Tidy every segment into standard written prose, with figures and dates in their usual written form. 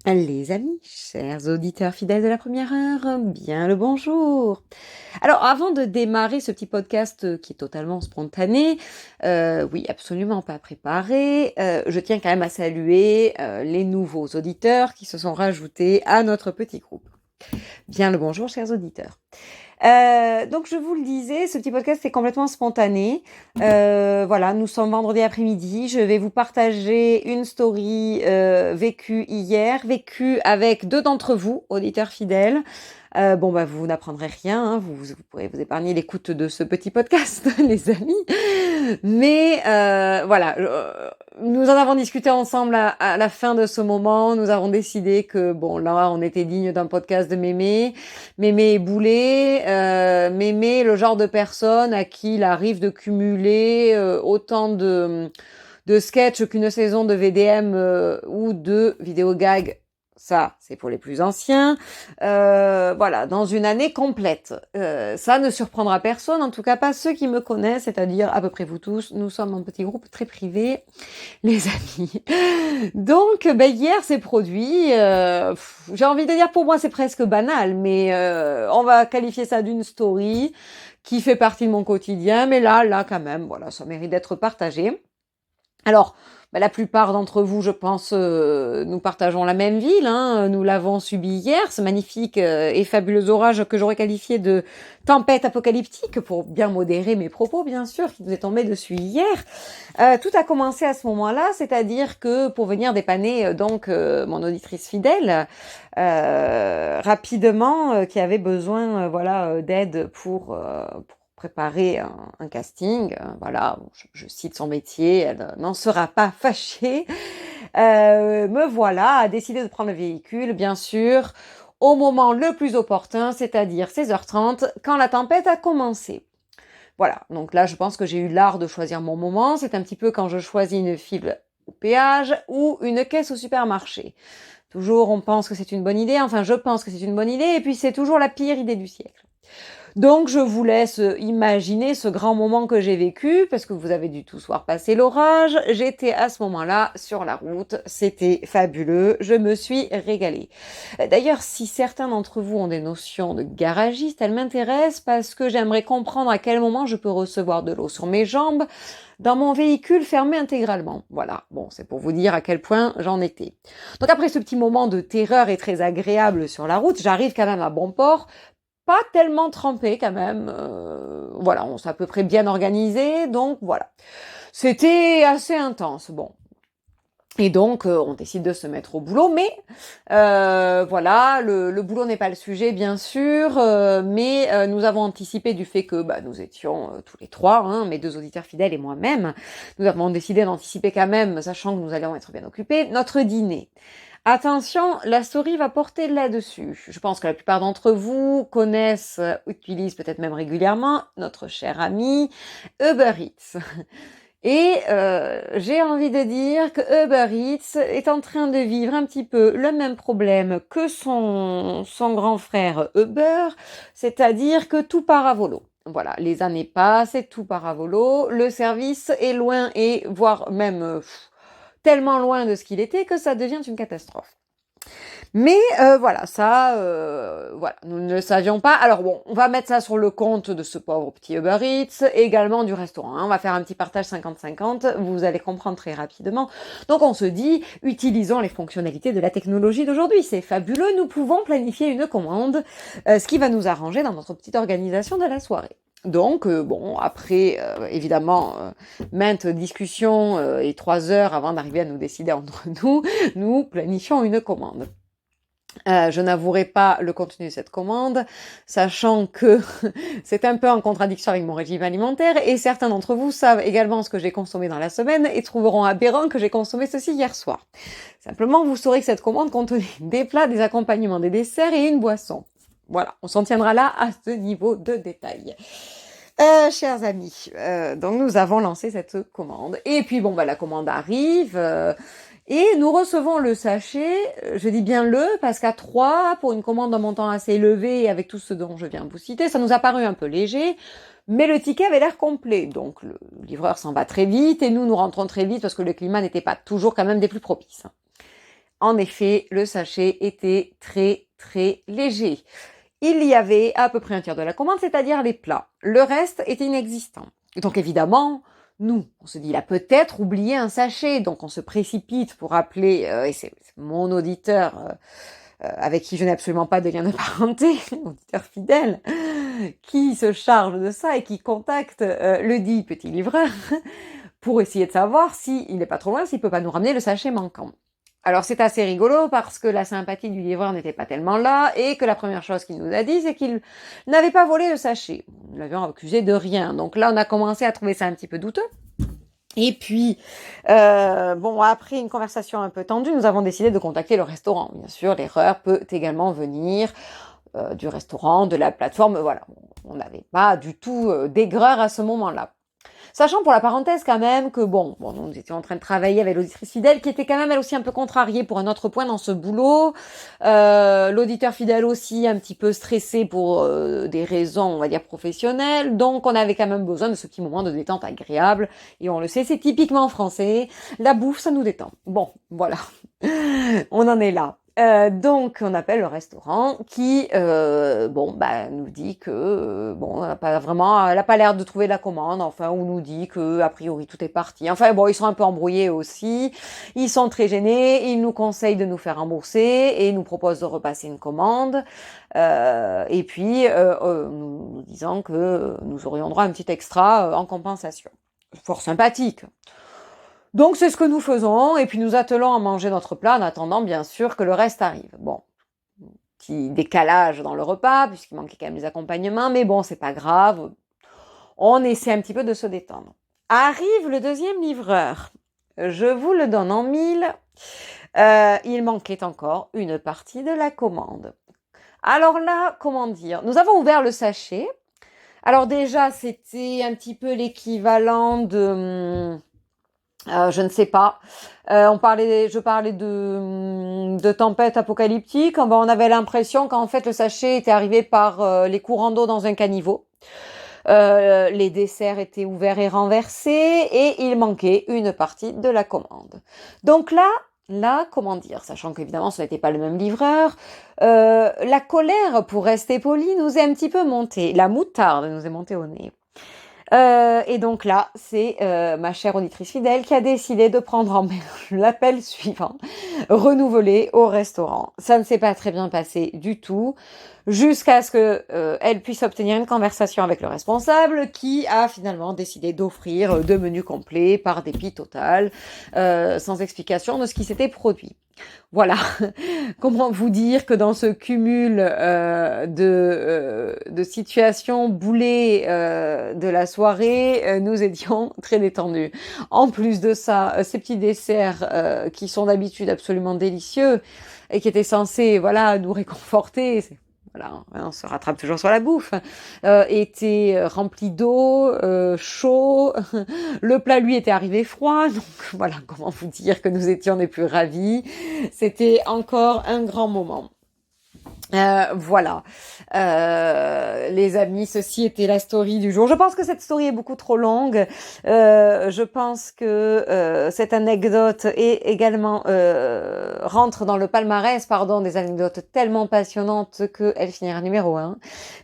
Les amis, chers auditeurs fidèles de la première heure, bien le bonjour. Alors, avant de démarrer ce petit podcast qui est totalement spontané, oui, absolument pas préparé, je tiens quand même à saluer les nouveaux auditeurs qui se sont rajoutés à notre petit groupe. Bien le bonjour, chers auditeurs. Donc je vous le disais, ce petit podcast est complètement spontané. Voilà, nous sommes vendredi après-midi. Je vais vous partager une story vécue hier, vécue avec deux d'entre vous, auditeurs fidèles. Vous n'apprendrez rien, hein, vous pourrez vous épargner l'écoute de ce petit podcast, les amis. Mais voilà, nous en avons discuté ensemble à la fin de ce moment. Nous avons décidé que, bon, là, on était digne d'un podcast de Mémé. Mémé est boulé. Mémé, le genre de personne à qui il arrive de cumuler autant de sketchs qu'une saison de VDM ou de vidéo gag. Ça, c'est pour les plus anciens. Voilà, dans une année complète. Ça ne surprendra personne, en tout cas pas ceux qui me connaissent, c'est-à-dire à peu près vous tous. Nous sommes un petit groupe très privé, les amis. Donc, hier, c'est produit. J'ai envie de dire, pour moi, c'est presque banal, mais on va qualifier ça d'une story qui fait partie de mon quotidien. Mais là, quand même, voilà, ça mérite d'être partagé. Alors, la plupart d'entre vous, je pense, nous partageons la même ville. Hein. Nous l'avons subi hier, ce magnifique et fabuleux orage que j'aurais qualifié de tempête apocalyptique, pour bien modérer mes propos, bien sûr, qui nous est tombé dessus hier. Tout a commencé à ce moment-là, c'est-à-dire que pour venir dépanner mon auditrice fidèle, rapidement, qui avait besoin d'aide pour préparer un casting, voilà, je cite son métier, elle n'en sera pas fâchée. Me voilà à décider de prendre le véhicule, bien sûr, au moment le plus opportun, c'est-à-dire 16h30, quand la tempête a commencé. Voilà, donc là, je pense que j'ai eu l'art de choisir mon moment. C'est un petit peu quand je choisis une file au péage ou une caisse au supermarché. Toujours, on pense que c'est une bonne idée, enfin, je pense que c'est une bonne idée, et puis c'est toujours la pire idée du siècle. Donc je vous laisse imaginer ce grand moment que j'ai vécu, parce que vous avez dû tous voir passer l'orage. J'étais à ce moment-là sur la route, c'était fabuleux, je me suis régalée. D'ailleurs, si certains d'entre vous ont des notions de garagiste, elles m'intéressent parce que j'aimerais comprendre à quel moment je peux recevoir de l'eau sur mes jambes dans mon véhicule fermé intégralement. Voilà, bon, c'est pour vous dire à quel point j'en étais. Donc après ce petit moment de terreur et très agréable sur la route, j'arrive quand même à bon port, pas tellement trempé quand même. Voilà, on s'est à peu près bien organisé, donc voilà. C'était assez intense, bon. Et donc, on décide de se mettre au boulot, mais voilà, le boulot n'est pas le sujet, bien sûr, mais nous avons anticipé du fait que nous étions tous les trois, hein, mes deux auditeurs fidèles et moi-même, nous avons décidé d'anticiper quand même, sachant que nous allions être bien occupés, notre dîner. Attention, la story va porter là-dessus. Je pense que la plupart d'entre vous connaissent, utilisent peut-être même régulièrement notre cher ami Uber Eats. Et j'ai envie de dire que Uber Eats est en train de vivre un petit peu le même problème que son grand frère Uber, c'est-à-dire que tout part à volo. Voilà, les années passent et tout part à volo, le service est loin et voire même tellement loin de ce qu'il était que ça devient une catastrophe. Mais voilà, ça, voilà, nous ne le savions pas. Alors bon, on va mettre ça sur le compte de ce pauvre petit Uber Eats, et également du restaurant. Hein. On va faire un petit partage 50-50, vous allez comprendre très rapidement. Donc on se dit, utilisons les fonctionnalités de la technologie d'aujourd'hui. C'est fabuleux, nous pouvons planifier une commande, ce qui va nous arranger dans notre petite organisation de la soirée. Donc, après, évidemment, maintes discussions et 3 heures avant d'arriver à nous décider entre nous, nous planifions une commande. Je n'avouerai pas le contenu de cette commande, sachant que c'est un peu en contradiction avec mon régime alimentaire, et certains d'entre vous savent également ce que j'ai consommé dans la semaine et trouveront aberrant que j'ai consommé ceci hier soir. Simplement, vous saurez que cette commande contenait des plats, des accompagnements, des desserts et une boisson. Voilà, on s'en tiendra là à ce niveau de détail. Chers amis, donc nous avons lancé cette commande. Et puis la commande arrive, et nous recevons le sachet, je dis bien le, parce qu'à 3, pour une commande d'un montant assez élevé, et avec tout ce dont je viens de vous citer, ça nous a paru un peu léger, mais le ticket avait l'air complet. Donc le livreur s'en va très vite, et nous rentrons très vite, parce que le climat n'était pas toujours quand même des plus propices. En effet, le sachet était très très léger. Il y avait à peu près un tiers de la commande, c'est-à-dire les plats. Le reste était inexistant. Donc évidemment, nous, on se dit, il a peut-être oublié un sachet, donc on se précipite pour appeler, et c'est mon auditeur avec qui je n'ai absolument pas de lien de parenté, auditeur fidèle, qui se charge de ça et qui contacte le dit petit livreur pour essayer de savoir s'il n'est pas trop loin, s'il peut pas nous ramener le sachet manquant. Alors c'est assez rigolo parce que la sympathie du livreur n'était pas tellement là et que la première chose qu'il nous a dit, c'est qu'il n'avait pas volé le sachet. Nous l'avions accusé de rien. Donc là, on a commencé à trouver ça un petit peu douteux. Et puis, après une conversation un peu tendue, nous avons décidé de contacter le restaurant. Bien sûr, l'erreur peut également venir du restaurant, de la plateforme. Voilà, on n'avait pas du tout d'aigreur à ce moment-là. Sachant pour la parenthèse quand même que nous étions en train de travailler avec l'auditrice fidèle qui était quand même elle aussi un peu contrariée pour un autre point dans ce boulot. L'auditeur fidèle aussi un petit peu stressé pour des raisons, on va dire, professionnelles. Donc on avait quand même besoin de ce petit moment de détente agréable. Et on le sait, c'est typiquement français. La bouffe, ça nous détend. Bon, voilà. On en est là. Donc on appelle le restaurant qui nous dit que elle a pas l'air de trouver la commande, enfin, on nous dit que a priori tout est parti. Enfin bon, ils sont un peu embrouillés aussi. Ils sont très gênés, ils nous conseillent de nous faire rembourser et nous proposent de repasser une commande. Nous disant que nous aurions droit à un petit extra en compensation. Fort sympathique. Donc c'est ce que nous faisons, et puis nous attelons à manger notre plat en attendant bien sûr que le reste arrive. Bon, petit décalage dans le repas, puisqu'il manquait quand même des accompagnements, mais bon, c'est pas grave. On essaie un petit peu de se détendre. Arrive le deuxième livreur. Je vous le donne en mille. Il manquait encore une partie de la commande. Alors là, comment dire? Nous avons ouvert le sachet. Alors déjà, c'était un petit peu l'équivalent de... je ne sais pas. Je parlais de tempête apocalyptique. On avait l'impression qu'en fait le sachet était arrivé par les courants d'eau dans un caniveau. Les desserts étaient ouverts et renversés et il manquait une partie de la commande. Donc là, comment dire, sachant qu'évidemment ce n'était pas le même livreur, la colère, pour rester poli, nous est un petit peu montée. La moutarde nous est montée au nez. Et donc là, c'est ma chère auditrice fidèle qui a décidé de prendre en main l'appel suivant, renouvelé au restaurant. Ça ne s'est pas très bien passé du tout, jusqu'à ce que elle puisse obtenir une conversation avec le responsable qui a finalement décidé d'offrir 2 menus complets par dépit total, sans explication de ce qui s'était produit. Voilà. Comment vous dire que dans ce cumul de situations boulées de la soirée, nous étions très détendus. En plus de ça, ces petits desserts qui sont d'habitude absolument délicieux et qui étaient censés, nous réconforter. Voilà, on se rattrape toujours sur la bouffe. Était rempli d'eau, chaud. Le plat, lui, était arrivé froid. Donc voilà, comment vous dire que nous étions les plus ravis. C'était encore un grand moment. Voilà. Les amis, ceci était la story du jour. Je pense que cette story est beaucoup trop longue. Je pense que cette anecdote est également rentre dans le palmarès, des anecdotes tellement passionnantes qu'elle finira numéro 1.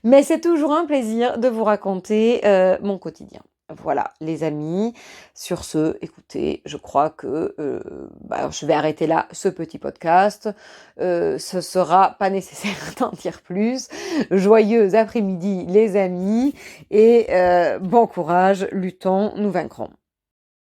Mais c'est toujours un plaisir de vous raconter mon quotidien. Voilà, les amis. Sur ce, écoutez, je crois que je vais arrêter là ce petit podcast. Ce sera pas nécessaire d'en dire plus. Joyeux après-midi, les amis, et bon courage, luttons, nous vaincrons.